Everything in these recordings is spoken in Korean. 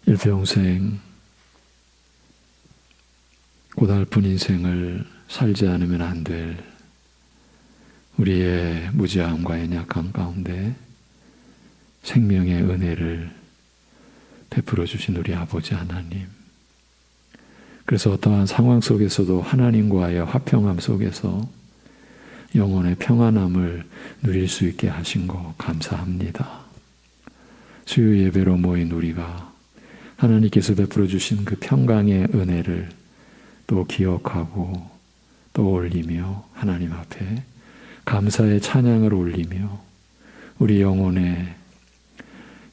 일평생 고달픈 인생을 살지 않으면 안 될 우리의 무지함과 연약함 가운데 생명의 은혜를 베풀어 주신 우리 아버지 하나님, 그래서 어떠한 상황 속에서도 하나님과의 화평함 속에서 영혼의 평안함을 누릴 수 있게 하신 거 감사합니다. 수요 예배로 모인 우리가 하나님께서 베풀어 주신 그 평강의 은혜를 또 기억하고 또 올리며 하나님 앞에 감사의 찬양을 올리며 우리 영혼의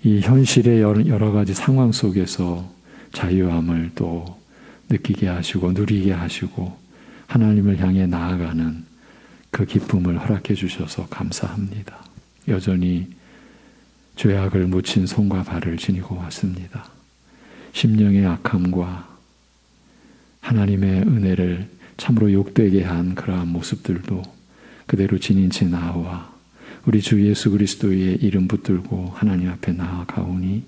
이 현실의 여러 가지 상황 속에서 자유함을 또 느끼게 하시고 누리게 하시고 하나님을 향해 나아가는 그 기쁨을 허락해 주셔서 감사합니다. 여전히 죄악을 묻힌 손과 발을 지니고 왔습니다. 심령의 악함과 하나님의 은혜를 참으로 욕되게 한 그러한 모습들도 그대로 지닌 채 나와 우리 주 예수 그리스도의 이름 붙들고 하나님 앞에 나아가오니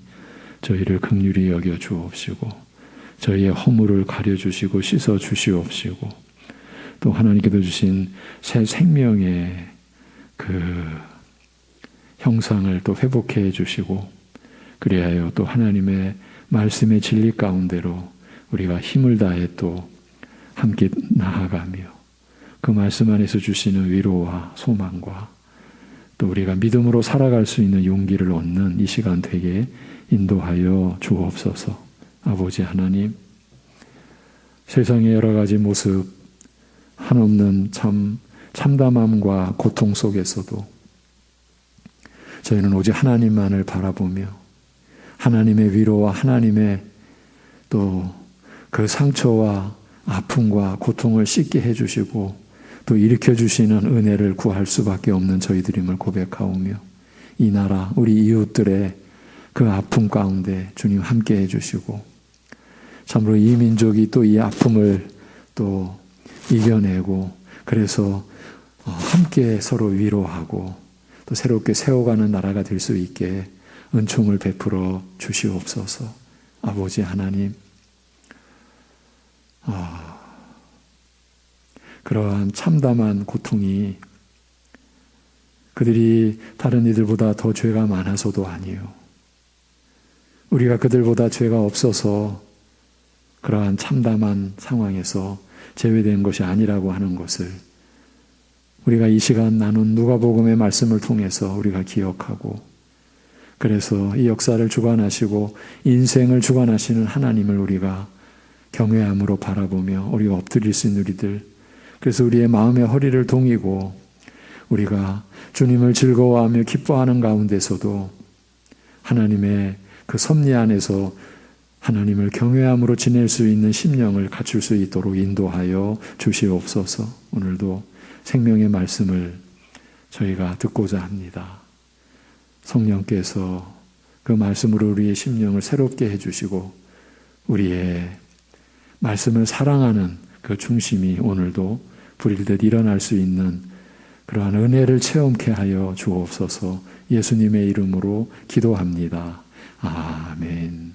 저희를 긍휼히 여겨 주옵시고 저희의 허물을 가려주시고 씻어주시옵시고 또 하나님께서 주신 새 생명의 그 형상을 또 회복해 주시고 그리하여 또 하나님의 말씀의 진리 가운데로 우리가 힘을 다해 또 함께 나아가며 그 말씀 안에서 주시는 위로와 소망과 또 우리가 믿음으로 살아갈 수 있는 용기를 얻는 이 시간 되게 인도하여 주옵소서. 아버지 하나님, 세상의 여러 가지 모습 한없는 참담함과 고통 속에서도 저희는 오직 하나님만을 바라보며 하나님의 위로와 하나님의 또 그 상처와 아픔과 고통을 씻게 해주시고 또 일으켜주시는 은혜를 구할 수밖에 없는 저희들임을 고백하오며 이 나라 우리 이웃들의 그 아픔 가운데 주님 함께 해주시고 참으로 이 민족이 또 이 아픔을 또 이겨내고 그래서 함께 서로 위로하고 또 새롭게 세워가는 나라가 될 수 있게 은총을 베풀어 주시옵소서. 아버지 하나님, 그러한 참담한 고통이 그들이 다른 이들보다 더 죄가 많아서도 아니에요. 우리가 그들보다 죄가 없어서 그러한 참담한 상황에서 제외된 것이 아니라고 하는 것을 우리가 이 시간 나눈 누가복음의 말씀을 통해서 우리가 기억하고 그래서 이 역사를 주관하시고 인생을 주관하시는 하나님을 우리가 경외함으로 바라보며 우리가 엎드릴 수 있는 우리들, 그래서 우리의 마음의 허리를 동이고 우리가 주님을 즐거워하며 기뻐하는 가운데서도 하나님의 그 섭리 안에서 하나님을 경외함으로 지낼 수 있는 심령을 갖출 수 있도록 인도하여 주시옵소서. 오늘도 생명의 말씀을 저희가 듣고자 합니다. 성령께서 그 말씀으로 우리의 심령을 새롭게 해주시고 우리의 말씀을 사랑하는 그 중심이 오늘도 불일듯 일어날 수 있는 그러한 은혜를 체험케 하여 주옵소서. 예수님의 이름으로 기도합니다. 아멘.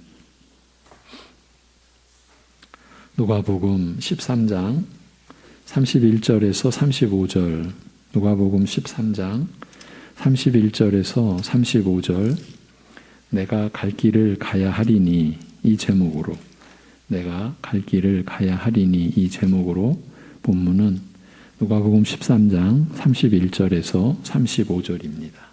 누가복음 13장 31절에서 35절, 누가복음 13장 31절에서 35절, 내가 갈 길을 가야 하리니 이 제목으로, 내가 갈 길을 가야 하리니 이 제목으로 본문은 누가복음 13장 31절에서 35절입니다.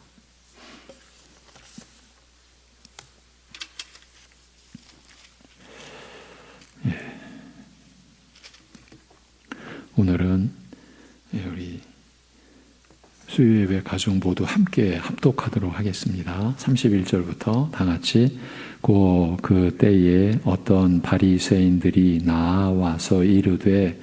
오늘은 우리 수요예배 가족 모두 함께 합독하도록 하겠습니다. 31절부터 다 같이 그 때에 어떤 바리새인들이 나와서 이르되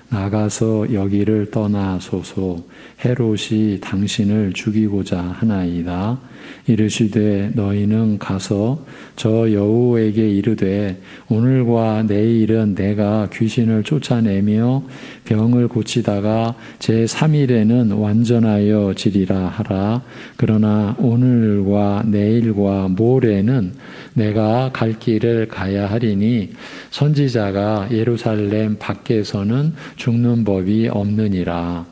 나가서 여기를 떠나소서. 헤롯이 당신을 죽이고자 하나이다. 이르시되 너희는 가서 저 여우에게 이르되 오늘과 내일은 내가 귀신을 쫓아내며 병을 고치다가 제3일에는 완전하여 지리라 하라. 그러나 오늘과 내일과 모레는 내가 갈 길을 가야 하리니 선지자가 예루살렘 밖에서는 죽는 법이 없느니라.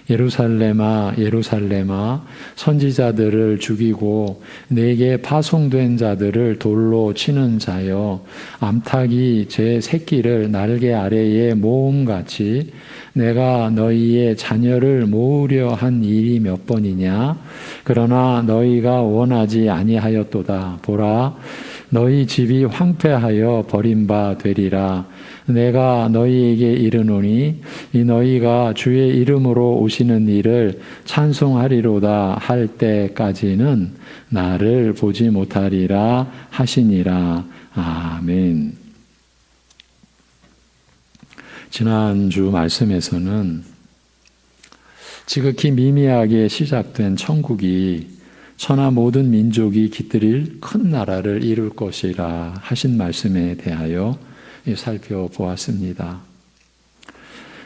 예루살렘아 예루살렘아 선지자들을 죽이고 내게 파송된 자들을 돌로 치는 자여, 암탉이 제 새끼를 날개 아래에 모음같이 내가 너희의 자녀를 모으려 한 일이 몇 번이냐. 그러나 너희가 원하지 아니하였도다. 보라, 너희 집이 황폐하여 버린 바 되리라. 내가 너희에게 이르노니 이 너희가 주의 이름으로 오시는 일을 찬송하리로다 할 때까지는 나를 보지 못하리라 하시니라. 아멘. 지난주 말씀에서는 지극히 미미하게 시작된 천국이 천하 모든 민족이 깃들일 큰 나라를 이룰 것이라 하신 말씀에 대하여 살펴보았습니다.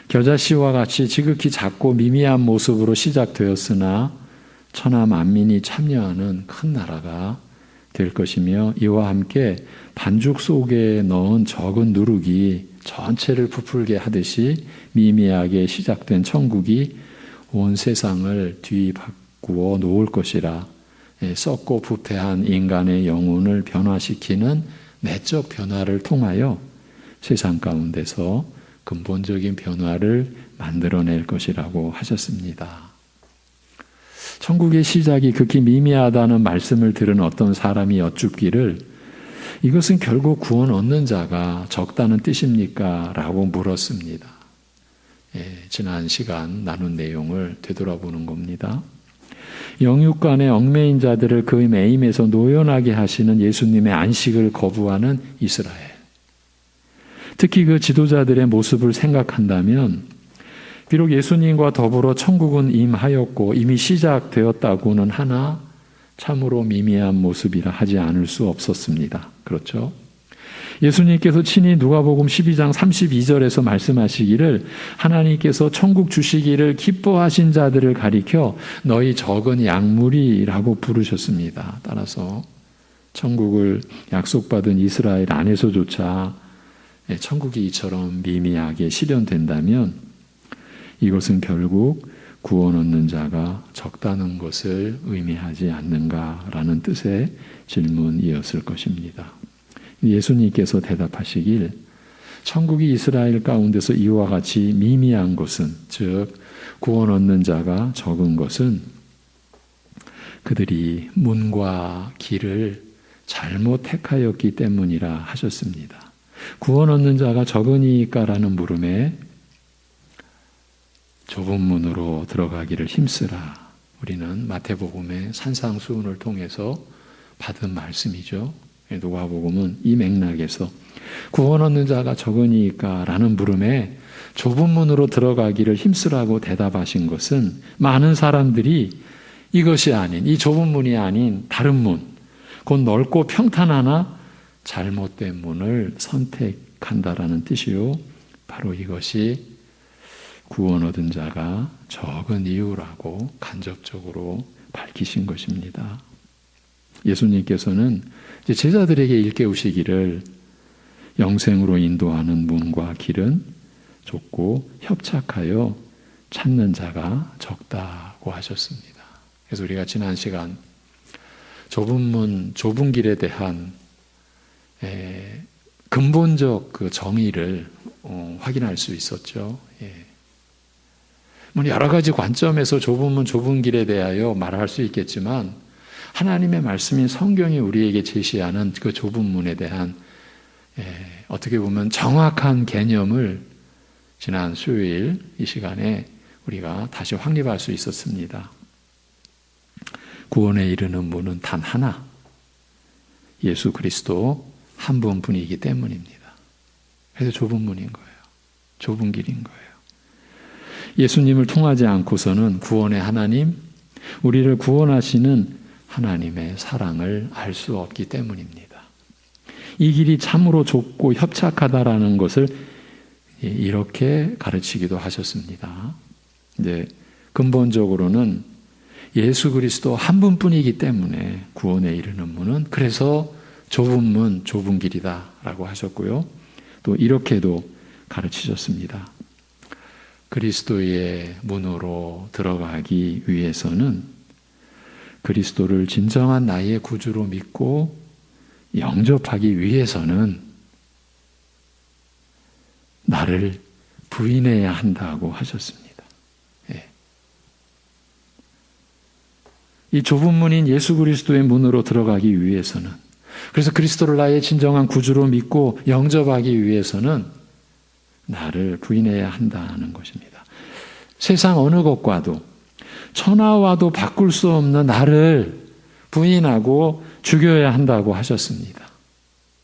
겨자씨와 같이 지극히 작고 미미한 모습으로 시작되었으나 천하 만민이 참여하는 큰 나라가 될 것이며, 이와 함께 반죽 속에 넣은 적은 누룩이 전체를 부풀게 하듯이 미미하게 시작된 천국이 온 세상을 뒤바꾸어 놓을 것이라. 썩고 부패한 인간의 영혼을 변화시키는 내적 변화를 통하여 세상 가운데서 근본적인 변화를 만들어낼 것이라고 하셨습니다. 천국의 시작이 극히 미미하다는 말씀을 들은 어떤 사람이 여쭙기를, 이것은 결국 구원 얻는 자가 적다는 뜻입니까? 라고 물었습니다. 지난 시간 나눈 내용을 되돌아보는 겁니다. 영육간의 얽매인 자들을 그 매임에서 노연하게 하시는 예수님의 안식을 거부하는 이스라엘. 특히 그 지도자들의 모습을 생각한다면 비록 예수님과 더불어 천국은 임하였고 이미 시작되었다고는 하나 참으로 미미한 모습이라 하지 않을 수 없었습니다. 그렇죠? 예수님께서 친히 누가복음 12장 32절에서 말씀하시기를, 하나님께서 천국 주시기를 기뻐하신 자들을 가리켜 너희 적은 약물이라고 부르셨습니다. 따라서 천국을 약속받은 이스라엘 안에서조차 천국이 이처럼 미미하게 실현된다면 이것은 결국 구원 얻는 자가 적다는 것을 의미하지 않는가라는 뜻의 질문이었을 것입니다. 예수님께서 대답하시길, 천국이 이스라엘 가운데서 이와 같이 미미한 것은, 즉 구원 얻는 자가 적은 것은 그들이 문과 길을 잘못 택하였기 때문이라 하셨습니다. 구원 얻는 자가 적으니까라는 물음에 좁은 문으로 들어가기를 힘쓰라. 우리는 마태복음의 산상수훈을 통해서 받은 말씀이죠. 누가복음은 이 맥락에서 구원 얻는 자가 적으니까라는 물음에 좁은 문으로 들어가기를 힘쓰라고 대답하신 것은, 많은 사람들이 이것이 아닌, 이 좁은 문이 아닌 다른 문, 곧 넓고 평탄하나 잘못된 문을 선택한다라는 뜻이요, 바로 이것이 구원 얻은 자가 적은 이유라고 간접적으로 밝히신 것입니다. 예수님께서는 제자들에게 일깨우시기를, 영생으로 인도하는 문과 길은 좁고 협착하여 찾는 자가 적다고 하셨습니다. 그래서 우리가 지난 시간 좁은 문, 좁은 길에 대한 근본적 그 정의를 확인할 수 있었죠. 여러 가지 관점에서 좁은 문, 좁은 길에 대하여 말할 수 있겠지만, 하나님의 말씀인 성경이 우리에게 제시하는 그 좁은 문에 대한 어떻게 보면 정확한 개념을 지난 수요일 이 시간에 우리가 다시 확립할 수 있었습니다. 구원에 이르는 문은 단 하나, 예수 그리스도 한 분뿐이기 때문입니다. 그래서 좁은 문인 거예요. 좁은 길인 거예요. 예수님을 통하지 않고서는 구원의 하나님, 우리를 구원하시는 하나님의 사랑을 알 수 없기 때문입니다. 이 길이 참으로 좁고 협착하다라는 것을 이렇게 가르치기도 하셨습니다. 이제 근본적으로는 예수 그리스도 한 분뿐이기 때문에 구원에 이르는 문은 그래서 좁은 문, 좁은 길이다라고 하셨고요. 또 이렇게도 가르치셨습니다. 그리스도의 문으로 들어가기 위해서는 그리스도를 진정한 나의 구주로 믿고 영접하기 위해서는 나를 부인해야 한다고 하셨습니다. 예. 이 좁은 문인 예수 그리스도의 문으로 들어가기 위해서는, 그래서 그리스도를 나의 진정한 구주로 믿고 영접하기 위해서는 나를 부인해야 한다는 것입니다. 세상 어느 것과도 천하와도 바꿀 수 없는 나를 부인하고 죽여야 한다고 하셨습니다.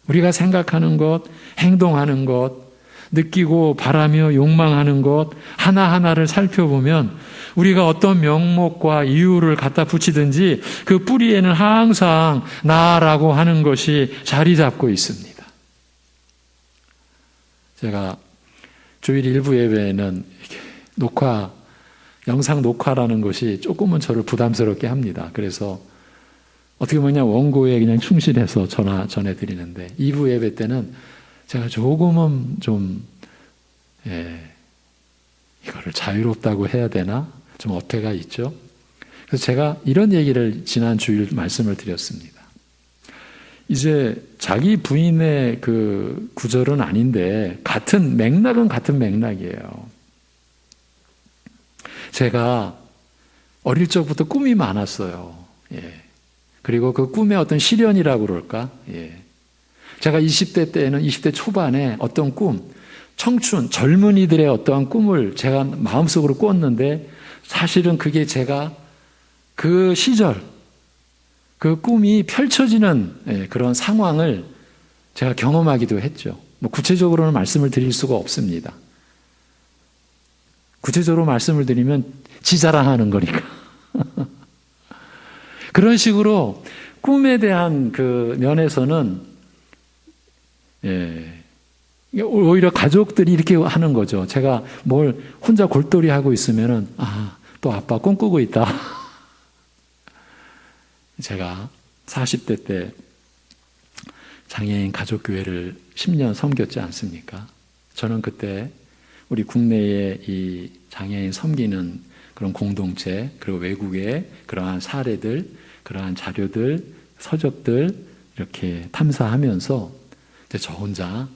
우리가 생각하는 것, 행동하는 것, 느끼고 바라며 욕망하는 것 하나하나를 살펴보면 우리가 어떤 명목과 이유를 갖다 붙이든지 그 뿌리에는 항상 나라고 하는 것이 자리 잡고 있습니다. 제가 주일 일부 예배에는 영상 녹화라는 것이 조금은 저를 부담스럽게 합니다. 그래서 어떻게 보면 원고에 그냥 충실해서 전해드리는데 2부 예배 때는 제가 조금은 좀 이거를 자유롭다고 해야 되나? 좀 어폐가 있죠. 그래서 제가 이런 얘기를 지난 주일 말씀을 드렸습니다. 이제 자기 부인의 그 구절은 아닌데 맥락은 같은 맥락이에요. 제가 어릴 적부터 꿈이 많았어요. 그리고 그 꿈의 어떤 시련이라고 그럴까? 제가 20대 때에는 20대 초반에 어떤 꿈, 청춘, 젊은이들의 어떠한 꿈을 제가 마음속으로 꿨는데 사실은 그게 제가 그 시절, 그 꿈이 펼쳐지는 그런 상황을 제가 경험하기도 했죠. 구체적으로는 말씀을 드릴 수가 없습니다. 구체적으로 말씀을 드리면 지 자랑하는 거니까. 그런 식으로 꿈에 대한 그 면에서는 오히려 가족들이 이렇게 하는 거죠. 제가 뭘 혼자 골똘히 하고 있으면은 또 아빠 꿈꾸고 있다. 제가 40대 때 장애인 가족교회를 10년 섬겼지 않습니까? 저는 그때 우리 국내에 이 장애인 섬기는 그런 공동체, 그리고 외국의 그러한 사례들, 그러한 자료들, 서적들 이렇게 탐사하면서 저 혼자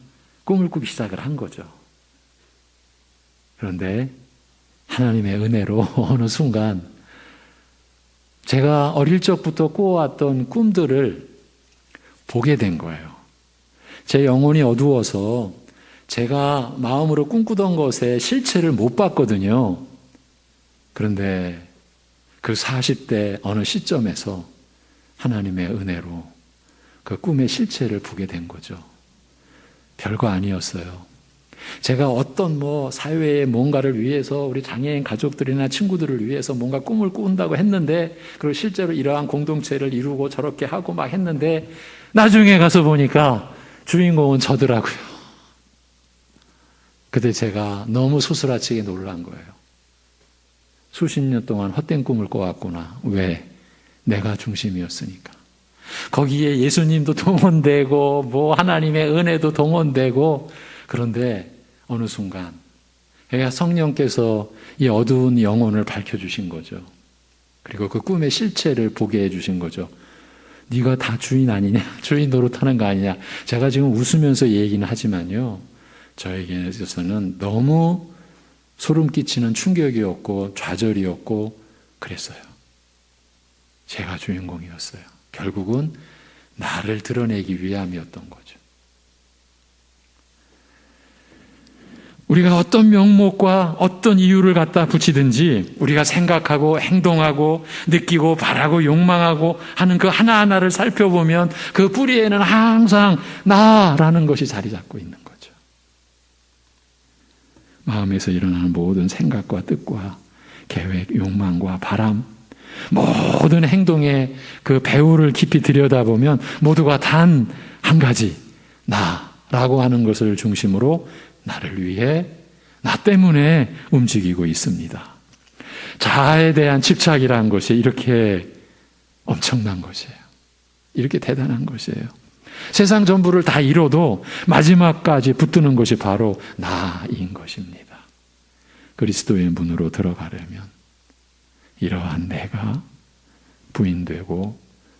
꿈을 꾸기 시작을 한 거죠. 그런데 하나님의 은혜로 어느 순간 제가 어릴 적부터 꾸어왔던 꿈들을 보게 된 거예요. 제 영혼이 어두워서 제가 마음으로 꿈꾸던 것의 실체를 못 봤거든요. 그런데 그 40대 어느 시점에서 하나님의 은혜로 그 꿈의 실체를 보게 된 거죠. 별거 아니었어요. 제가 어떤 사회의 뭔가를 위해서 우리 장애인 가족들이나 친구들을 위해서 뭔가 꿈을 꾼다고 했는데 그리고 실제로 이러한 공동체를 이루고 저렇게 하고 막 했는데 나중에 가서 보니까 주인공은 저더라고요. 그때 제가 너무 소스라치게 놀란 거예요. 수십 년 동안 헛된 꿈을 꿔왔구나. 왜? 내가 중심이었으니까. 거기에 예수님도 동원되고 하나님의 은혜도 동원되고 그런데 어느 순간 성령께서 이 어두운 영혼을 밝혀주신 거죠. 그리고 그 꿈의 실체를 보게 해주신 거죠. 네가 다 주인 아니냐? 주인 노릇하는 거 아니냐? 제가 지금 웃으면서 얘기는 하지만요. 저에게 있어서는 너무 소름 끼치는 충격이었고 좌절이었고 그랬어요. 제가 주인공이었어요. 결국은 나를 드러내기 위함이었던 거죠. 우리가 어떤 명목과 어떤 이유를 갖다 붙이든지 우리가 생각하고 행동하고 느끼고 바라고 욕망하고 하는 그 하나하나를 살펴보면 그 뿌리에는 항상 나라는 것이 자리 잡고 있는 거죠. 마음에서 일어나는 모든 생각과 뜻과 계획, 욕망과 바람, 모든 행동의 그 배후를 깊이 들여다보면 모두가 단 한 가지, 나라고 하는 것을 중심으로 나를 위해, 나 때문에 움직이고 있습니다. 자아에 대한 집착이라는 것이 이렇게 엄청난 것이에요. 이렇게 대단한 것이에요. 세상 전부를 다 잃어도 마지막까지 붙드는 것이 바로 나인 것입니다. 그리스도의 문으로 들어가려면 이러한 내가 부인되고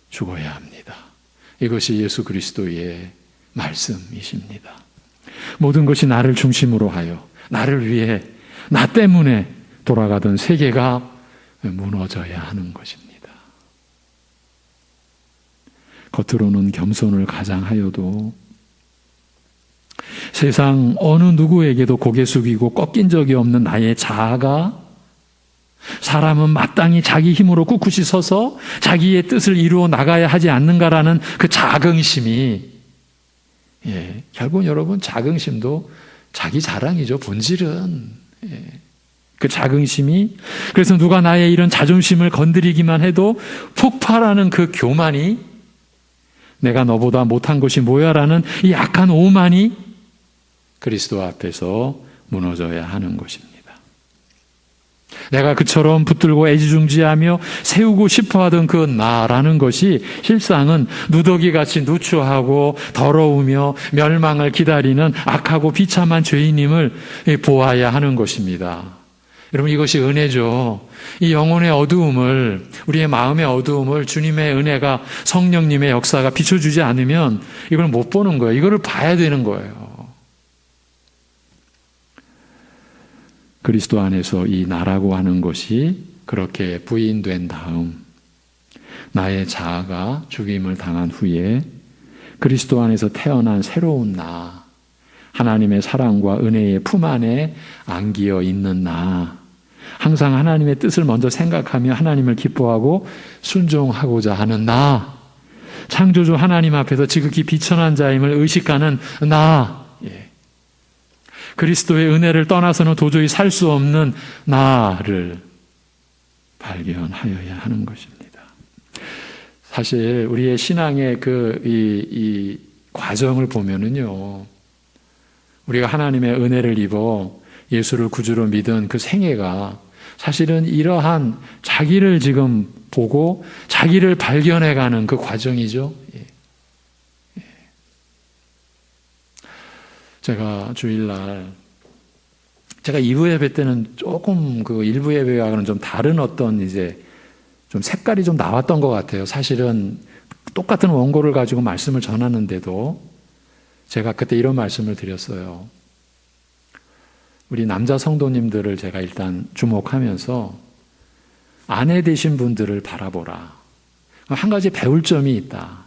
죽어야 합니다. 이것이 예수 그리스도의 말씀이십니다. 모든 것이 나를 중심으로 하여 나를 위해 나 때문에 돌아가던 세계가 무너져야 하는 것입니다. 겉으로는 겸손을 가장하여도 세상 어느 누구에게도 고개 숙이고 꺾인 적이 없는 나의 자아가 사람은 마땅히 자기 힘으로 꿋꿋이 서서 자기의 뜻을 이루어 나가야 하지 않는가라는 그 자긍심이, 결국은 여러분 자긍심도 자기 자랑이죠. 본질은. 그 자긍심이, 그래서 누가 나의 이런 자존심을 건드리기만 해도 폭발하는 그 교만이, 내가 너보다 못한 것이 뭐야라는 이 약한 오만이 그리스도 앞에서 무너져야 하는 것입니다. 내가 그처럼 붙들고 애지중지하며 세우고 싶어하던 그 나라는 것이 실상은 누더기같이 누추하고 더러우며 멸망을 기다리는 악하고 비참한 죄인임을 보아야 하는 것입니다. 여러분, 이것이 은혜죠. 이 영혼의 어두움을, 우리의 마음의 어두움을 주님의 은혜가, 성령님의 역사가 비춰주지 않으면 이걸 못 보는 거예요. 이거를 봐야 되는 거예요. 그리스도 안에서 이 나라고 하는 것이 그렇게 부인된 다음, 나의 자아가 죽임을 당한 후에 그리스도 안에서 태어난 새로운 나, 하나님의 사랑과 은혜의 품 안에 안기어 있는 나, 항상 하나님의 뜻을 먼저 생각하며 하나님을 기뻐하고 순종하고자 하는 나, 창조주 하나님 앞에서 지극히 비천한 자임을 의식하는 나, 그리스도의 은혜를 떠나서는 도저히 살 수 없는 나를 발견하여야 하는 것입니다. 사실 우리의 신앙의 이 과정을 보면은요, 우리가 하나님의 은혜를 입어 예수를 구주로 믿은 그 생애가 사실은 이러한 자기를 지금 보고 자기를 발견해가는 그 과정이죠. 제가 주일날, 제가 2부 예배 때는 조금 그 1부 예배와는 좀 다른 어떤 이제 좀 색깔이 좀 나왔던 것 같아요. 사실은 똑같은 원고를 가지고 말씀을 전하는데도 제가 그때 이런 말씀을 드렸어요. 우리 남자 성도님들을 제가 일단 주목하면서 아내 되신 분들을 바라보라. 한 가지 배울 점이 있다.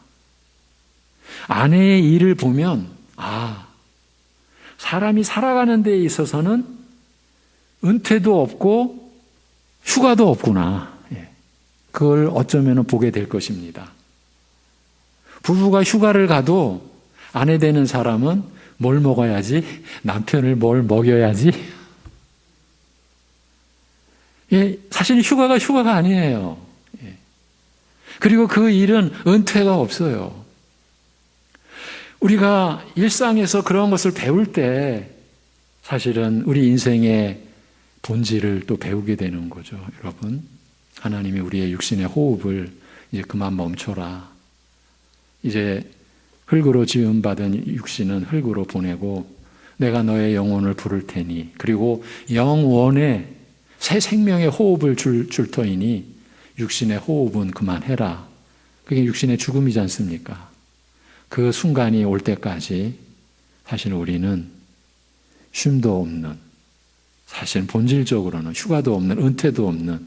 아내의 일을 보면, 사람이 살아가는 데 있어서는 은퇴도 없고 휴가도 없구나. 그걸 어쩌면 보게 될 것입니다. 부부가 휴가를 가도 아내 되는 사람은 뭘 먹어야지? 남편을 뭘 먹여야지? 사실 휴가가 아니에요. 그리고 그 일은 은퇴가 없어요. 우리가 일상에서 그런 것을 배울 때 사실은 우리 인생의 본질을 또 배우게 되는 거죠. 여러분, 하나님이 우리의 육신의 호흡을 이제 그만 멈춰라. 이제 흙으로 지음받은 육신은 흙으로 보내고 내가 너의 영혼을 부를 테니, 그리고 영원의 새 생명의 호흡을 줄 터이니 육신의 호흡은 그만해라. 그게 육신의 죽음이지 않습니까? 그 순간이 올 때까지 사실 우리는 쉼도 없는, 사실 본질적으로는 휴가도 없는, 은퇴도 없는,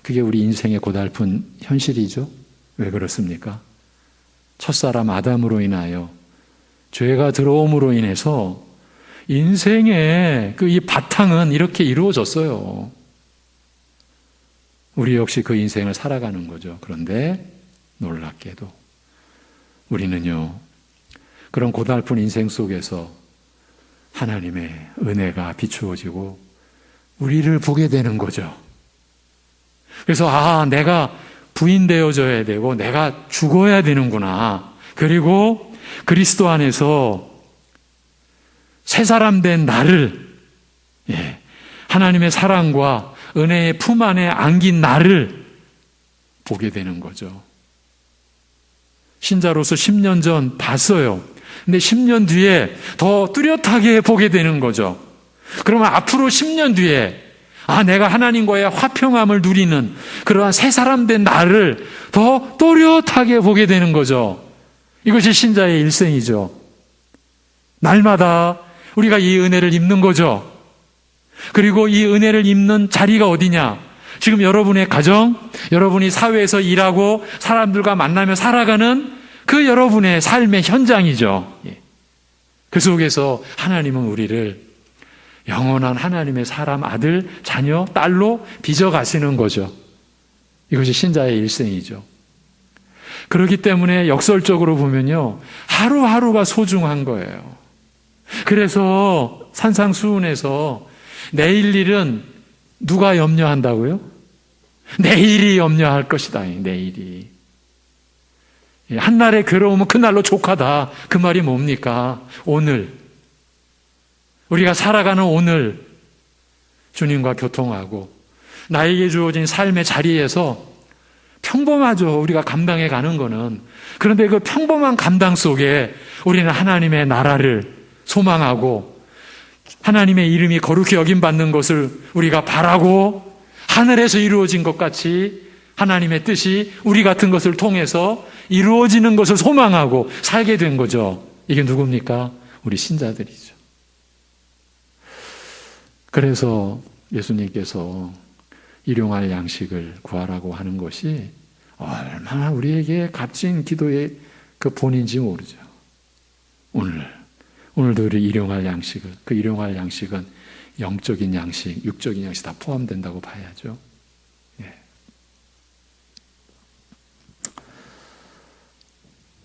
그게 우리 인생의 고달픈 현실이죠. 왜 그렇습니까? 첫사람 아담으로 인하여 죄가 들어옴으로 인해서 인생의 그 이 바탕은 이렇게 이루어졌어요. 우리 역시 그 인생을 살아가는 거죠. 그런데 놀랍게도 우리는요, 그런 고달픈 인생 속에서 하나님의 은혜가 비추어지고 우리를 보게 되는 거죠. 그래서 내가 부인 되어져야 되고 내가 죽어야 되는구나. 그리고 그리스도 안에서 새 사람 된 나를, 하나님의 사랑과 은혜의 품 안에 안긴 나를 보게 되는 거죠. 신자로서 10년 전 봤어요. 근데 10년 뒤에 더 뚜렷하게 보게 되는 거죠. 그러면 앞으로 10년 뒤에 내가 하나님과의 화평함을 누리는 그러한 새 사람 된 나를 더 또렷하게 보게 되는 거죠. 이것이 신자의 일생이죠. 날마다 우리가 이 은혜를 입는 거죠. 그리고 이 은혜를 입는 자리가 어디냐? 지금 여러분의 가정, 여러분이 사회에서 일하고 사람들과 만나며 살아가는 그 여러분의 삶의 현장이죠. 그 속에서 하나님은 우리를 영원한 하나님의 사람, 아들, 자녀, 딸로 빚어가시는 거죠. 이것이 신자의 일생이죠. 그렇기 때문에 역설적으로 보면요, 하루하루가 소중한 거예요. 그래서 산상수훈에서 내일 일은 누가 염려한다고요? 내일이 염려할 것이다. 내일이. 한날의 괴로움은 그날로 족하다. 그 말이 뭡니까? 오늘. 우리가 살아가는 오늘 주님과 교통하고 나에게 주어진 삶의 자리에서 평범하죠. 우리가 감당해 가는 거는. 그런데 그 평범한 감당 속에 우리는 하나님의 나라를 소망하고 하나님의 이름이 거룩히 여김받는 것을 우리가 바라고 하늘에서 이루어진 것 같이 하나님의 뜻이 우리 같은 것을 통해서 이루어지는 것을 소망하고 살게 된 거죠. 이게 누굽니까? 우리 신자들이죠. 그래서 예수님께서 일용할 양식을 구하라고 하는 것이 얼마나 우리에게 값진 기도의 그 본인지 모르죠. 오늘도 우리 일용할 양식을, 그 일용할 양식은 영적인 양식, 육적인 양식 다 포함된다고 봐야죠.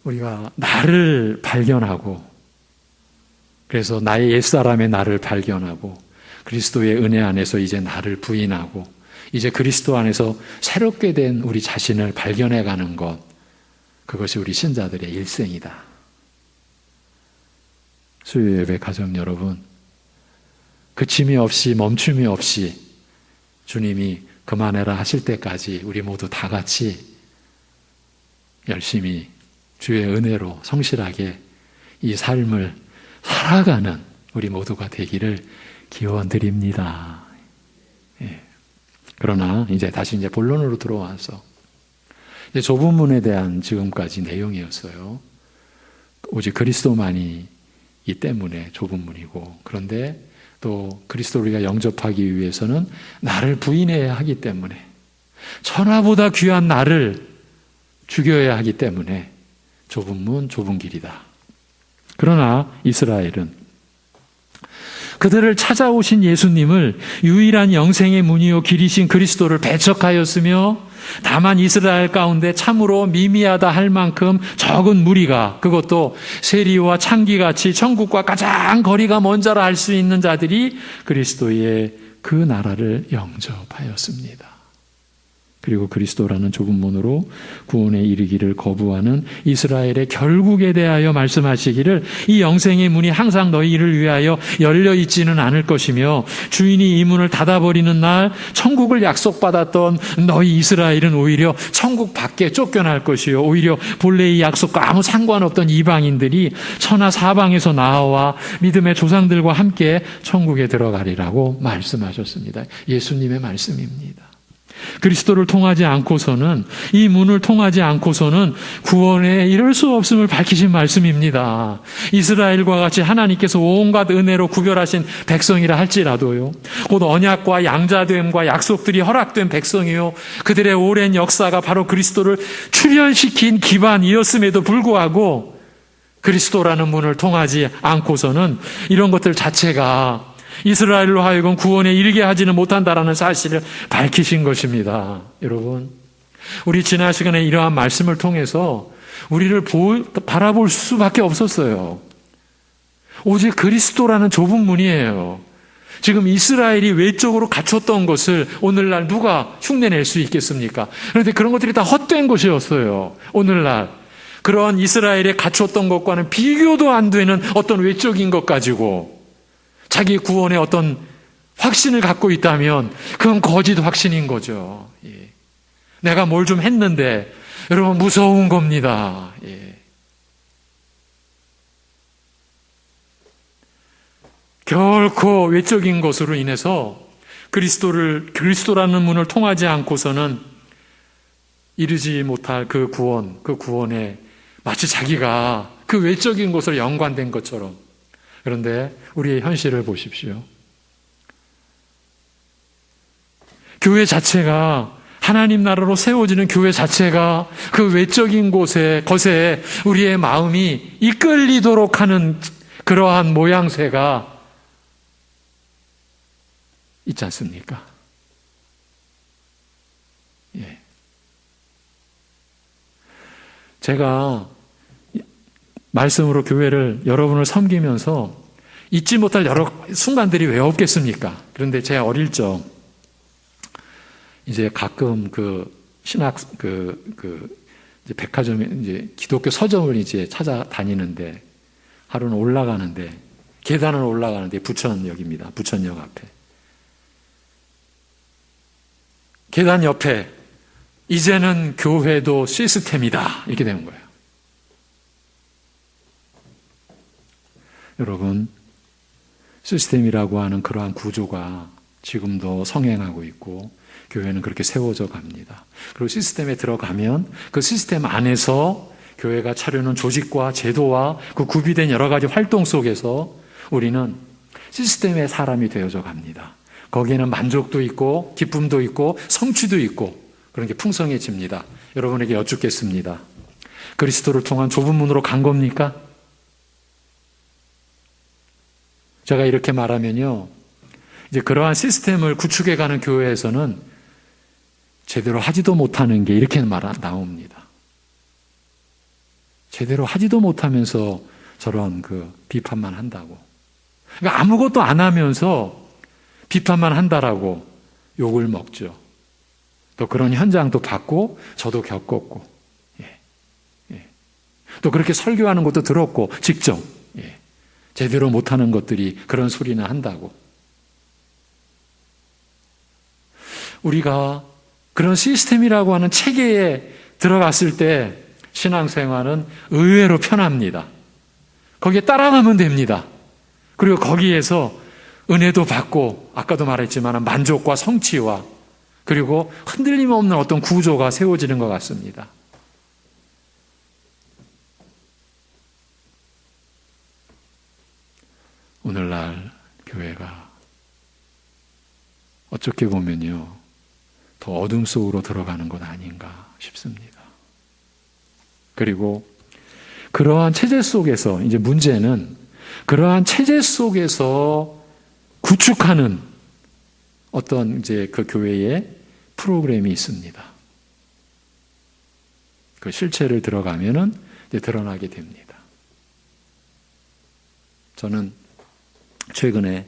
우리가 나를 발견하고, 그래서 나의 옛사람의 나를 발견하고 그리스도의 은혜 안에서 이제 나를 부인하고 이제 그리스도 안에서 새롭게 된 우리 자신을 발견해가는 것, 그것이 우리 신자들의 일생이다. 수요 예배 가정 여러분, 그침이 없이 멈춤이 없이 주님이 그만해라 하실 때까지 우리 모두 다 같이 열심히 주의 은혜로 성실하게 이 삶을 살아가는 우리 모두가 되기를 기원드립니다. 그러나 이제 다시 본론으로 들어와서 이제 좁은 문에 대한 지금까지 내용이었어요. 오직 그리스도만이 이 때문에 좁은 문이고, 그런데 또 그리스도를 우리가 영접하기 위해서는 나를 부인해야 하기 때문에, 천하보다 귀한 나를 죽여야 하기 때문에 좁은 문, 좁은 길이다. 그러나 이스라엘은 그들을 찾아오신 예수님을 유일한 영생의 문이요 길이신 그리스도를 배척하였으며, 다만 이스라엘 가운데 참으로 미미하다 할 만큼 적은 무리가, 그것도 세리와 창기같이 천국과 가장 거리가 먼 자라 할 수 있는 자들이 그리스도의 그 나라를 영접하였습니다. 그리고 그리스도라는 좁은 문으로 구원에 이르기를 거부하는 이스라엘의 결국에 대하여 말씀하시기를, 이 영생의 문이 항상 너희를 위하여 열려 있지는 않을 것이며 주인이 이 문을 닫아버리는 날 천국을 약속받았던 너희 이스라엘은 오히려 천국 밖에 쫓겨날 것이요, 오히려 본래 이 약속과 아무 상관없던 이방인들이 천하 사방에서 나와 믿음의 조상들과 함께 천국에 들어가리라고 말씀하셨습니다. 예수님의 말씀입니다. 그리스도를 통하지 않고서는, 이 문을 통하지 않고서는 구원에 이를 수 없음을 밝히신 말씀입니다. 이스라엘과 같이 하나님께서 온갖 은혜로 구별하신 백성이라 할지라도요, 곧 언약과 양자됨과 약속들이 허락된 백성이요, 그들의 오랜 역사가 바로 그리스도를 출현시킨 기반이었음에도 불구하고 그리스도라는 문을 통하지 않고서는 이런 것들 자체가 이스라엘로 하여금 구원에 이르게 하지는 못한다라는 사실을 밝히신 것입니다. 여러분, 우리 지난 시간에 이러한 말씀을 통해서 우리를 바라볼 수밖에 없었어요. 오직 그리스도라는 좁은 문이에요. 지금 이스라엘이 외적으로 갖췄던 것을 오늘날 누가 흉내낼 수 있겠습니까? 그런데 그런 것들이 다 헛된 것이었어요. 오늘날 그러한 이스라엘이 갖췄던 것과는 비교도 안 되는 어떤 외적인 것 가지고 자기 구원의 어떤 확신을 갖고 있다면 그건 거짓 확신인 거죠. 예. 내가 뭘 좀 했는데 여러분 무서운 겁니다. 예. 결코 외적인 것으로 인해서 그리스도라는 문을 통하지 않고서는 이르지 못할 그 구원에 마치 자기가 그 외적인 것으로 연관된 것처럼. 그런데 우리의 현실을 보십시오. 교회 자체가, 하나님 나라로 세워지는 교회 자체가 그 외적인 것에 우리의 마음이 이끌리도록 하는 그러한 모양새가 있지 않습니까? 예. 제가 말씀으로 교회를 여러분을 섬기면서 잊지 못할 여러 순간들이 왜 없겠습니까? 그런데 제 어릴 적 이제 가끔 이제 백화점에 이제 기독교 서점을 이제 찾아다니는데 하루는 올라가는데 계단을 올라가는데 부천역입니다. 부천역 앞에. 계단 옆에 이제는 교회도 시스템이다. 이렇게 되는 거예요. 여러분, 시스템이라고 하는 그러한 구조가 지금도 성행하고 있고 교회는 그렇게 세워져 갑니다. 그리고 시스템에 들어가면 그 시스템 안에서 교회가 차려놓은 조직과 제도와 그 구비된 여러 가지 활동 속에서 우리는 시스템의 사람이 되어져 갑니다. 거기에는 만족도 있고 기쁨도 있고 성취도 있고 그런 게 풍성해집니다. 여러분에게 여쭙겠습니다. 그리스도를 통한 좁은 문으로 간 겁니까? 제가 이렇게 말하면요, 이제 그러한 시스템을 구축해가는 교회에서는 제대로 하지도 못하는 게 이렇게 나옵니다. 제대로 하지도 못하면서 저런 비판만 한다고. 그러니까 아무것도 안 하면서 비판만 한다라고 욕을 먹죠. 또 그런 현장도 봤고 저도 겪었고, 또 그렇게 설교하는 것도 들었고 직접 제대로 못하는 것들이 그런 소리나 한다고. 우리가 그런 시스템이라고 하는 체계에 들어갔을 때 신앙생활은 의외로 편합니다. 거기에 따라가면 됩니다. 그리고 거기에서 은혜도 받고 아까도 말했지만 만족과 성취와 그리고 흔들림 없는 어떤 구조가 세워지는 것 같습니다. 오늘날 교회가 어떻게 보면요, 더 어둠 속으로 들어가는 것 아닌가 싶습니다. 그리고 그러한 체제 속에서 이제 문제는 그러한 체제 속에서 구축하는 어떤 이제 그 교회의 프로그램이 있습니다. 그 실체를 들어가면은 이제 드러나게 됩니다. 저는 최근에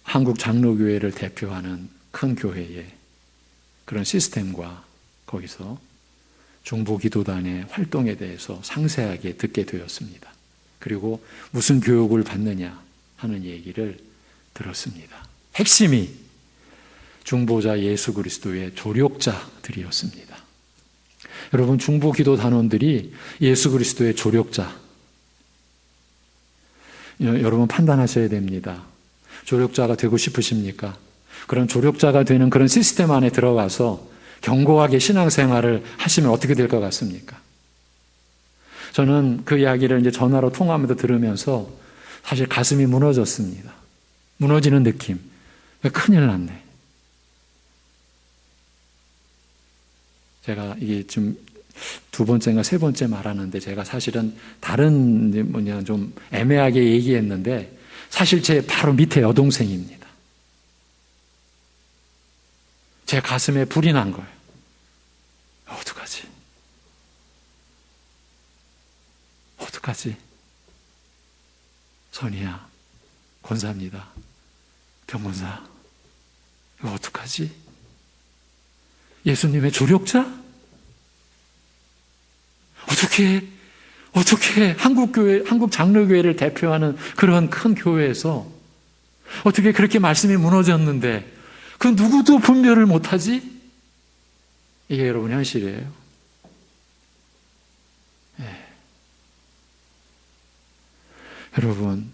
한국 장로교회를 대표하는 큰 교회의 그런 시스템과 거기서 중보기도단의 활동에 대해서 상세하게 듣게 되었습니다. 그리고 무슨 교육을 받느냐 하는 얘기를 들었습니다. 핵심이 중보자 예수 그리스도의 조력자들이었습니다. 여러분, 중보기도 단원들이 예수 그리스도의 조력자, 여러분 판단하셔야 됩니다. 조력자가 되고 싶으십니까? 그런 조력자가 되는 그런 시스템 안에 들어가서 견고하게 신앙생활을 하시면 어떻게 될 것 같습니까? 저는 그 이야기를 이제 전화로 통화하면서 들으면서 사실 가슴이 무너졌습니다. 무너지는 느낌. 큰일 났네. 제가 이게 좀 두 번째인가 세 번째 말하는데 제가 사실은 다른 좀 애매하게 얘기했는데 사실 제 바로 밑에 여동생입니다. 제 가슴에 불이 난 거예요. 어떡하지? 선이야, 권사입니다. 병원사, 이거 어떡하지? 예수님의 조력자? 어떻게 한국 장로교회를 대표하는 그런 큰 교회에서 어떻게 그렇게 말씀이 무너졌는데 그 누구도 분별을 못하지? 이게 여러분 현실이에요. 여러분,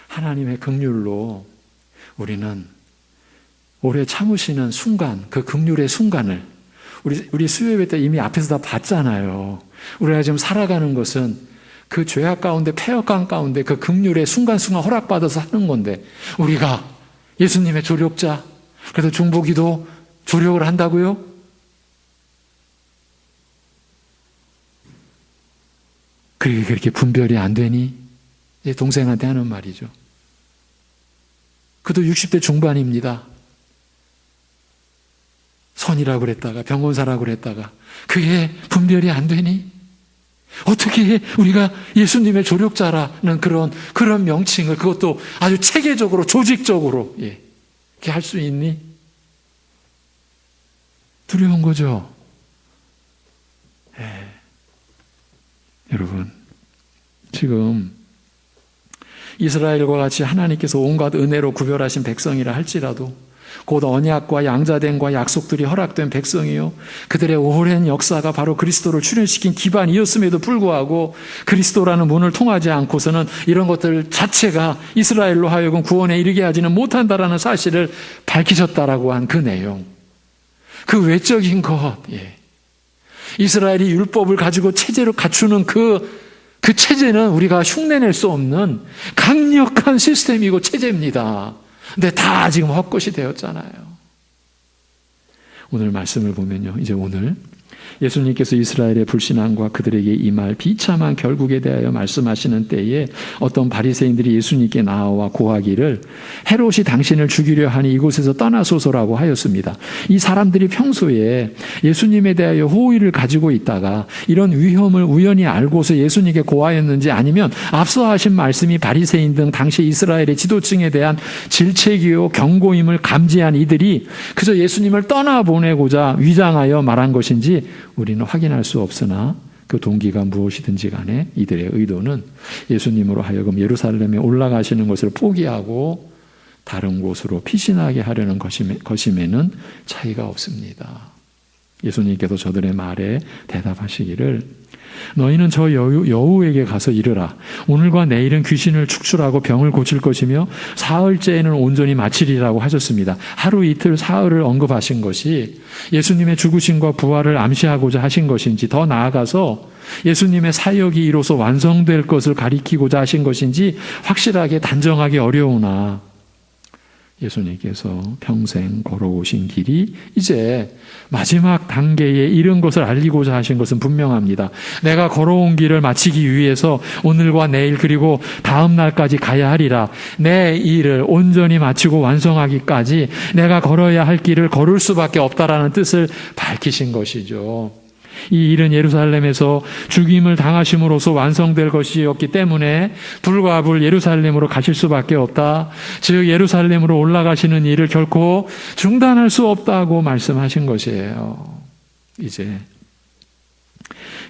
하나님의 긍휼로 우리는 오래 참으시는 순간, 그 긍휼의 순간을 우리 수요예배 때 이미 앞에서 다 봤잖아요. 우리가 지금 살아가는 것은 그 죄악 가운데, 폐역감 가운데 그 긍휼의 순간순간 허락받아서 하는 건데, 우리가 예수님의 조력자, 그래서 중보기도 조력을 한다고요? 그렇게 분별이 안 되니? 동생한테 하는 말이죠. 그도 60대 중반입니다. 선이라고 그랬다가 병원사라고 그랬다가 그게 분별이 안 되니? 어떻게 우리가 예수님의 조력자라는 그런 명칭을, 그것도 아주 체계적으로 조직적으로 이렇게 할 수 있니? 두려운 거죠. 여러분, 지금 이스라엘과 같이 하나님께서 온갖 은혜로 구별하신 백성이라 할지라도 곧 언약과 양자됨과 약속들이 허락된 백성이요, 그들의 오랜 역사가 바로 그리스도를 출현시킨 기반이었음에도 불구하고 그리스도라는 문을 통하지 않고서는 이런 것들 자체가 이스라엘로 하여금 구원에 이르게 하지는 못한다라는 사실을 밝히셨다라고 한 그 내용, 그 외적인 것, 이스라엘이 율법을 가지고 체제로 갖추는 그 체제는 우리가 흉내낼 수 없는 강력한 시스템이고 체제입니다. 근데 다 지금 헛것이 되었잖아요. 오늘 말씀을 보면요, 이제 오늘 예수님께서 이스라엘의 불신앙과 그들에게 임할 비참한 결국에 대하여 말씀하시는 때에 어떤 바리새인들이 예수님께 나와 고하기를 헤롯이 당신을 죽이려 하니 이곳에서 떠나소서라고 하였습니다. 이 사람들이 평소에 예수님에 대하여 호의를 가지고 있다가 이런 위험을 우연히 알고서 예수님께 고하였는지, 아니면 앞서 하신 말씀이 바리새인 등 당시 이스라엘의 지도층에 대한 질책이요 경고임을 감지한 이들이 그저 예수님을 떠나보내고자 위장하여 말한 것인지 우리는 확인할 수 없으나 그 동기가 무엇이든지 간에 이들의 의도는 예수님으로 하여금 예루살렘에 올라가시는 것을 포기하고 다른 곳으로 피신하게 하려는 것임에는 차이가 없습니다. 예수님께서 저들의 말에 대답하시기를 너희는 저 여우에게 가서 이르라. 오늘과 내일은 귀신을 축출하고 병을 고칠 것이며 사흘째에는 온전히 마치리라고 하셨습니다. 하루 이틀 사흘을 언급하신 것이 예수님의 죽으심과 부활을 암시하고자 하신 것인지, 더 나아가서 예수님의 사역이 이로써 완성될 것을 가리키고자 하신 것인지 확실하게 단정하기 어려우나 예수님께서 평생 걸어오신 길이 이제 마지막 단계에 이른 것을 알리고자 하신 것은 분명합니다. 내가 걸어온 길을 마치기 위해서 오늘과 내일 그리고 다음 날까지 가야 하리라. 내 일을 온전히 마치고 완성하기까지 내가 걸어야 할 길을 걸을 수밖에 없다라는 뜻을 밝히신 것이죠. 이 일은 예루살렘에서 죽임을 당하심으로써 완성될 것이었기 때문에 불과 불 예루살렘으로 가실 수밖에 없다. 즉 예루살렘으로 올라가시는 일을 결코 중단할 수 없다고 말씀하신 것이에요. 이제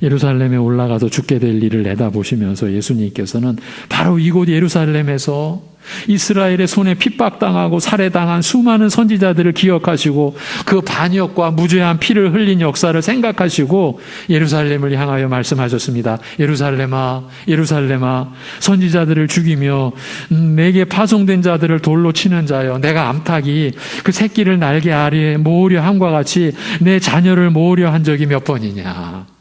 예루살렘에 올라가서 죽게 될 일을 내다보시면서 예수님께서는 바로 이곳 예루살렘에서 이스라엘의 손에 핍박당하고 살해당한 수많은 선지자들을 기억하시고 그 반역과 무죄한 피를 흘린 역사를 생각하시고 예루살렘을 향하여 말씀하셨습니다. 예루살렘아, 예루살렘아, 선지자들을 죽이며 내게 파송된 자들을 돌로 치는 자여, 내가 암탉이 그 새끼를 날개 아래에 모으려 함과 같이 내 자녀를 모으려 한 적이 몇 번이냐.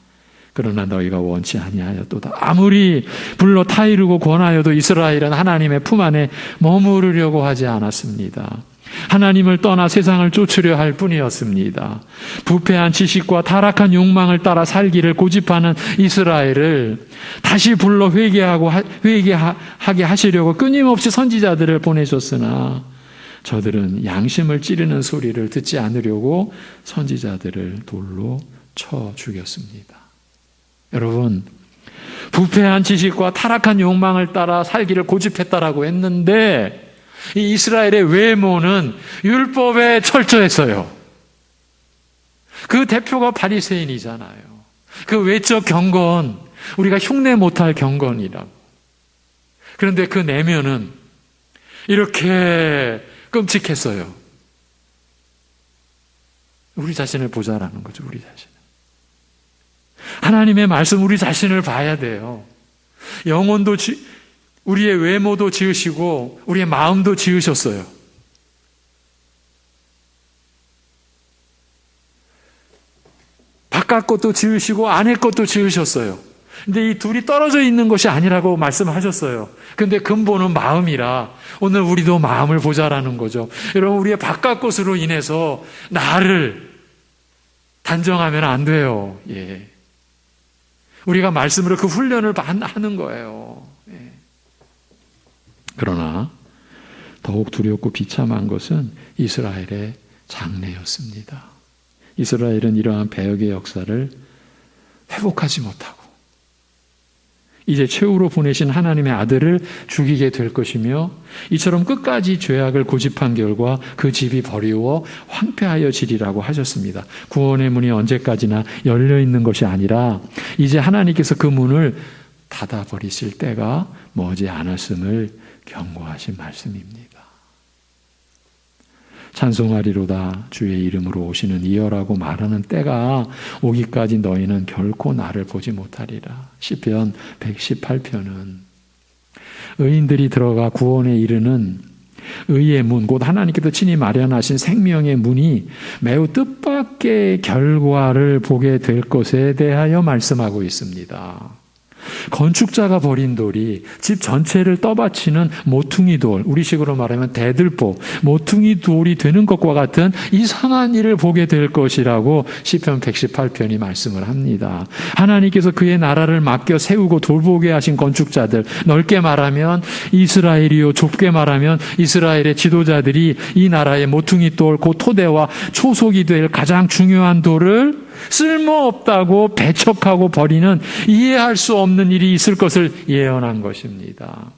그러나 너희가 원치 아니하였도다. 아무리 불러 타이르고 권하여도 이스라엘은 하나님의 품 안에 머무르려고 하지 않았습니다. 하나님을 떠나 세상을 쫓으려 할 뿐이었습니다. 부패한 지식과 타락한 욕망을 따라 살기를 고집하는 이스라엘을 다시 불러 회개하게 하시려고 끊임없이 선지자들을 보내셨으나 저들은 양심을 찌르는 소리를 듣지 않으려고 선지자들을 돌로 쳐 죽였습니다. 여러분, 부패한 지식과 타락한 욕망을 따라 살기를 고집했다라고 했는데 이 이스라엘의 외모는 율법에 철저했어요. 그 대표가 바리새인이잖아요. 그 외적 경건, 우리가 흉내 못할 경건이라고. 그런데 그 내면은 이렇게 끔찍했어요. 우리 자신을 보자라는 거죠, 우리 자신. 하나님의 말씀, 우리 자신을 봐야 돼요. 영혼도, 우리의 외모도 지으시고, 우리의 마음도 지으셨어요. 바깥 것도 지으시고, 안에 것도 지으셨어요. 근데 이 둘이 떨어져 있는 것이 아니라고 말씀하셨어요. 근데 근본은 마음이라 오늘 우리도 마음을 보자라는 거죠. 여러분, 우리의 바깥 것으로 인해서 나를 단정하면 안 돼요. 예. 우리가 말씀으로 그 훈련을 하는 거예요. 예. 그러나 더욱 두렵고 비참한 것은 이스라엘의 장래였습니다. 이스라엘은 이러한 배역의 역사를 회복하지 못하고 이제 최후로 보내신 하나님의 아들을 죽이게 될 것이며 이처럼 끝까지 죄악을 고집한 결과 그 집이 버리워 황폐하여 지리라고 하셨습니다. 구원의 문이 언제까지나 열려 있는 것이 아니라 이제 하나님께서 그 문을 닫아버리실 때가 머지 않았음을 경고하신 말씀입니다. 찬송하리로다 주의 이름으로 오시는 이여라고 말하는 때가 오기까지 너희는 결코 나를 보지 못하리라. 시편 118편은 의인들이 들어가 구원에 이르는 의의 문, 곧 하나님께서 친히 마련하신 생명의 문이 매우 뜻밖의 결과를 보게 될 것에 대하여 말씀하고 있습니다. 건축자가 버린 돌이 집 전체를 떠받치는 모퉁이 돌, 우리식으로 말하면 대들보, 모퉁이 돌이 되는 것과 같은 이상한 일을 보게 될 것이라고 시편 118편이 말씀을 합니다. 하나님께서 그의 나라를 맡겨 세우고 돌보게 하신 건축자들, 넓게 말하면 이스라엘이요, 좁게 말하면 이스라엘의 지도자들이 이 나라의 모퉁이 돌, 그 토대와 초석이 될 가장 중요한 돌을 쓸모없다고 배척하고 버리는 이해할 수 없는 일이 있을 것을 예언한 것입니다.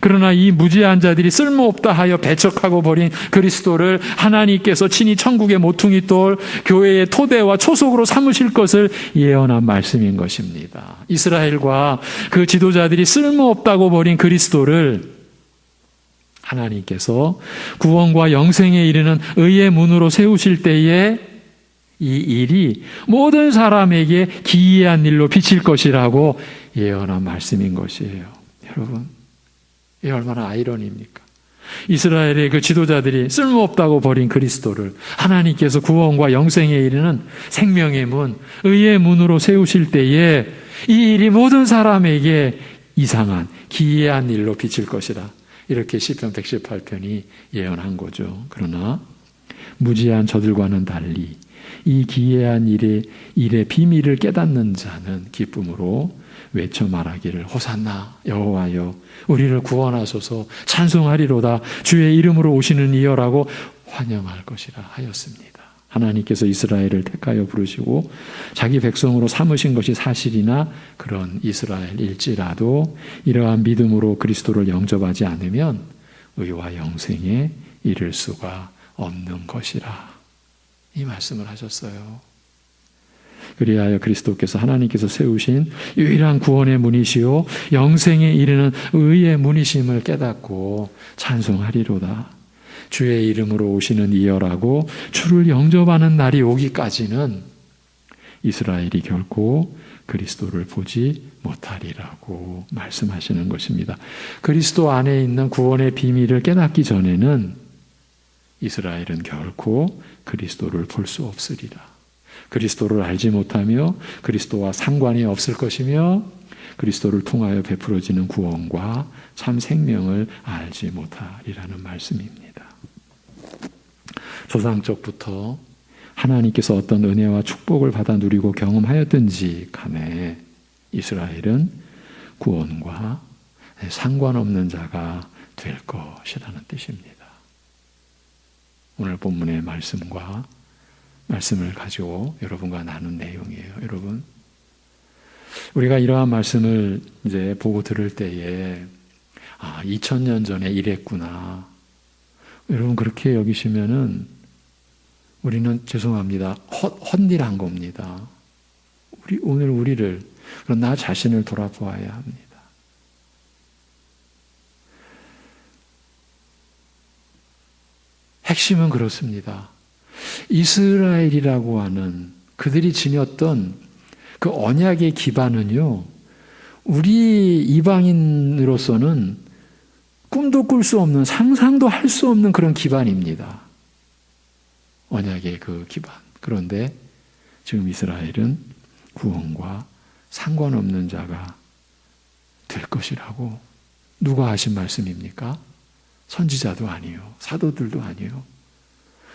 그러나 이 무지한 자들이 쓸모없다 하여 배척하고 버린 그리스도를 하나님께서 친히 천국의 모퉁이 돌, 교회의 토대와 초석으로 삼으실 것을 예언한 말씀인 것입니다. 이스라엘과 그 지도자들이 쓸모없다고 버린 그리스도를 하나님께서 구원과 영생에 이르는 의의 문으로 세우실 때에 이 일이 모든 사람에게 기이한 일로 비칠 것이라고 예언한 말씀인 것이에요. 여러분, 이게 얼마나 아이러니입니까? 이스라엘의 그 지도자들이 쓸모없다고 버린 그리스도를 하나님께서 구원과 영생에 이르는 생명의 문, 의의 문으로 세우실 때에 이 일이 모든 사람에게 이상한 기이한 일로 비칠 것이라. 이렇게 시편 118편이 예언한 거죠. 그러나 무지한 저들과는 달리 이 기이한 일의 비밀을 깨닫는 자는 기쁨으로 외쳐 말하기를 호산나 여호와여 우리를 구원하소서 찬송하리로다 주의 이름으로 오시는 이여라고 환영할 것이라 하였습니다. 하나님께서 이스라엘을 택하여 부르시고 자기 백성으로 삼으신 것이 사실이나 그런 이스라엘일지라도 이러한 믿음으로 그리스도를 영접하지 않으면 의와 영생에 이를 수가 없는 것이라. 이 말씀을 하셨어요. 그리하여 그리스도께서 하나님께서 세우신 유일한 구원의 문이시요 영생에 이르는 의의 문이심을 깨닫고 찬송하리로다. 주의 이름으로 오시는 이여라고 주를 영접하는 날이 오기까지는 이스라엘이 결코 그리스도를 보지 못하리라고 말씀하시는 것입니다. 그리스도 안에 있는 구원의 비밀을 깨닫기 전에는 이스라엘은 결코 그리스도를 볼 수 없으리라. 그리스도를 알지 못하며 그리스도와 상관이 없을 것이며 그리스도를 통하여 베풀어지는 구원과 참 생명을 알지 못하리라는 말씀입니다. 조상적부터 하나님께서 어떤 은혜와 축복을 받아 누리고 경험하였든지 간에 이스라엘은 구원과 상관없는 자가 될 것이라는 뜻입니다. 오늘 본문의 말씀을 가지고 여러분과 나눈 내용이에요. 여러분, 우리가 이러한 말씀을 이제 보고 들을 때에 2000년 전에 이랬구나. 여러분 그렇게 여기시면은 우리는 죄송합니다. 헛일한 겁니다. 오늘 우리를, 그런 나 자신을 돌아보아야 합니다. 핵심은 그렇습니다. 이스라엘이라고 하는 그들이 지녔던 그 언약의 기반은요, 우리 이방인으로서는 꿈도 꿀 수 없는, 상상도 할 수 없는 그런 기반입니다. 언약의 그 기반. 그런데 지금 이스라엘은 구원과 상관없는 자가 될 것이라고 누가 하신 말씀입니까? 선지자도 아니요, 사도들도 아니요.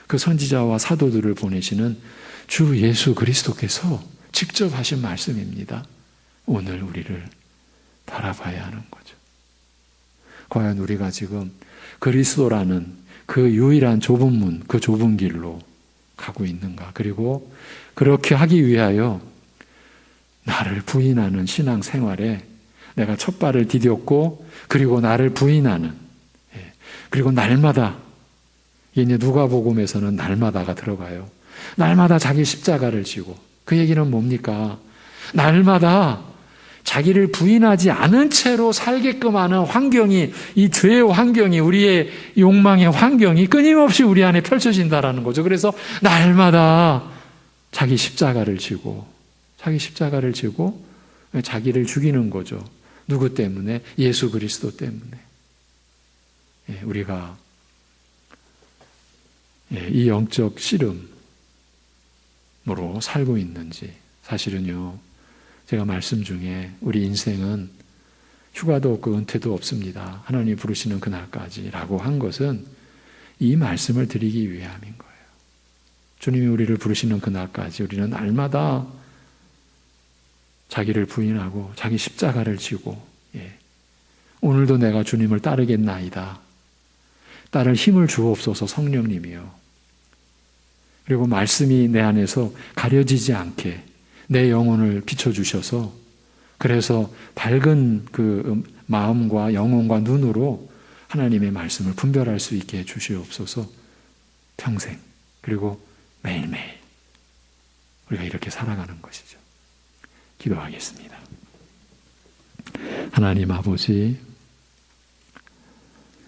그 선지자와 사도들을 보내시는 주 예수 그리스도께서 직접 하신 말씀입니다. 오늘 우리를 바라봐야 하는 거죠. 과연 우리가 지금 그리스도라는 그 유일한 좁은 문, 그 좁은 길로 가고 있는가? 그리고 그렇게 하기 위하여 나를 부인하는 신앙 생활에 내가 첫 발을 디뎠고, 그리고 나를 부인하는, 그리고 날마다, 이제 누가복음에서는 날마다가 들어가요. 날마다 자기 십자가를 지고, 그 얘기는 뭡니까? 날마다 자기를 부인하지 않은 채로 살게끔 하는 환경이, 이 죄의 환경이, 우리의 욕망의 환경이 끊임없이 우리 안에 펼쳐진다라는 거죠. 그래서 날마다 자기 십자가를 지고 자기를 죽이는 거죠. 누구 때문에? 예수 그리스도 때문에. 우리가 이 영적 씨름으로 살고 있는지. 사실은요, 제가 말씀 중에 우리 인생은 휴가도 없고 은퇴도 없습니다. 하나님 부르시는 그날까지 라고 한 것은 이 말씀을 드리기 위함인 거예요. 주님이 우리를 부르시는 그날까지 우리는 날마다 자기를 부인하고 자기 십자가를 지고, 오늘도 내가 주님을 따르겠나이다. 따를 힘을 주옵소서 성령님이요. 그리고 말씀이 내 안에서 가려지지 않게 내 영혼을 비춰주셔서, 그래서 밝은 그 마음과 영혼과 눈으로 하나님의 말씀을 분별할 수 있게 해주시옵소서. 평생, 그리고 매일매일 우리가 이렇게 살아가는 것이죠. 기도하겠습니다. 하나님 아버지,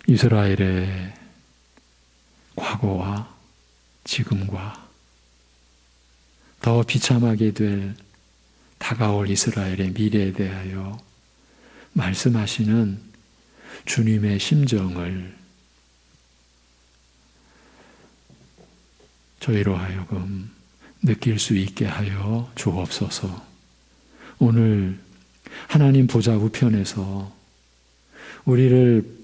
이스라엘의 과거와 지금과 더 비참하게 될 다가올 이스라엘의 미래에 대하여 말씀하시는 주님의 심정을 저희로 하여금 느낄 수 있게 하여 주옵소서. 오늘 하나님 보좌 우편에서 우리를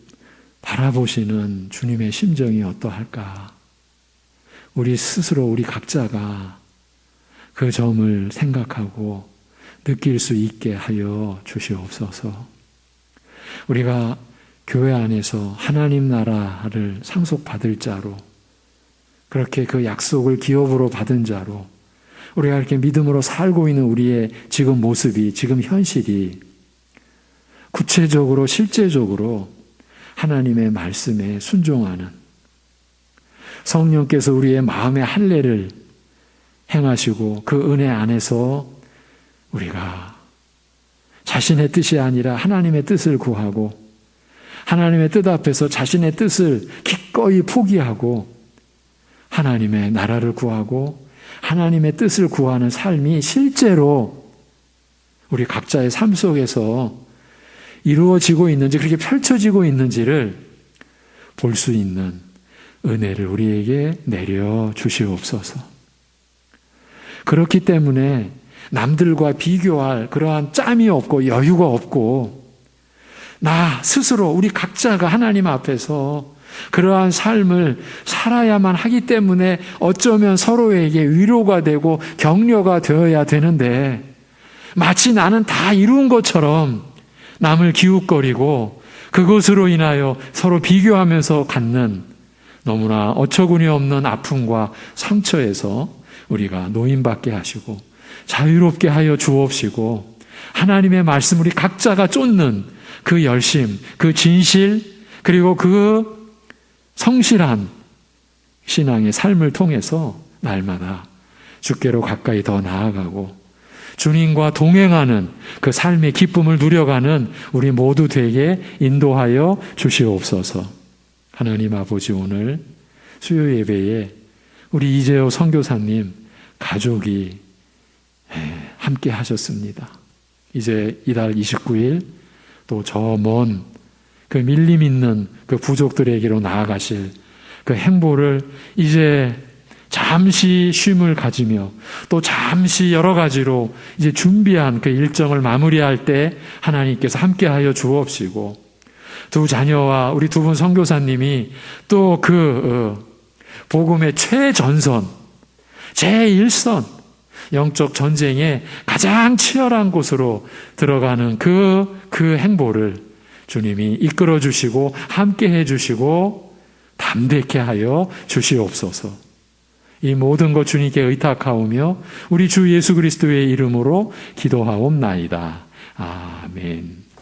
바라보시는 주님의 심정이 어떠할까? 우리 스스로, 우리 각자가 그 점을 생각하고 느낄 수 있게 하여 주시옵소서. 우리가 교회 안에서 하나님 나라를 상속받을 자로, 그렇게 그 약속을 기업으로 받은 자로 우리가 이렇게 믿음으로 살고 있는 우리의 지금 모습이, 지금 현실이 구체적으로 실제적으로 하나님의 말씀에 순종하는, 성령께서 우리의 마음의 할례를 행하시고 그 은혜 안에서 우리가 자신의 뜻이 아니라 하나님의 뜻을 구하고, 하나님의 뜻 앞에서 자신의 뜻을 기꺼이 포기하고 하나님의 나라를 구하고 하나님의 뜻을 구하는 삶이 실제로 우리 각자의 삶 속에서 이루어지고 있는지, 그렇게 펼쳐지고 있는지를 볼 수 있는 은혜를 우리에게 내려 주시옵소서. 그렇기 때문에 남들과 비교할 그러한 짬이 없고 여유가 없고, 나 스스로 우리 각자가 하나님 앞에서 그러한 삶을 살아야만 하기 때문에 어쩌면 서로에게 위로가 되고 격려가 되어야 되는데, 마치 나는 다 이룬 것처럼 남을 기웃거리고 그것으로 인하여 서로 비교하면서 갖는 너무나 어처구니 없는 아픔과 상처에서 우리가 노인받게 하시고 자유롭게 하여 주옵시고, 하나님의 말씀 우리 각자가 쫓는 그 열심, 그 진실, 그리고 그 성실한 신앙의 삶을 통해서 날마다 주께로 가까이 더 나아가고 주님과 동행하는 그 삶의 기쁨을 누려가는 우리 모두 되게 인도하여 주시옵소서. 하나님 아버지, 오늘 수요 예배에 우리 이재호 선교사님 가족이 함께 하셨습니다. 이제 이달 29일 또 저 먼 그 밀림 있는 그 부족들에게로 나아가실 그 행보를 이제 잠시 쉼을 가지며 또 잠시 여러 가지로 이제 준비한 그 일정을 마무리할 때 하나님께서 함께하여 주옵시고, 두 자녀와 우리 두 분 선교사님이 또 그 복음의 최전선, 제1선 영적 전쟁의 가장 치열한 곳으로 들어가는 그 행보를 주님이 이끌어 주시고 함께 해 주시고 담대케 하여 주시옵소서. 이 모든 것 주님께 의탁하오며 우리 주 예수 그리스도의 이름으로 기도하옵나이다. 아멘.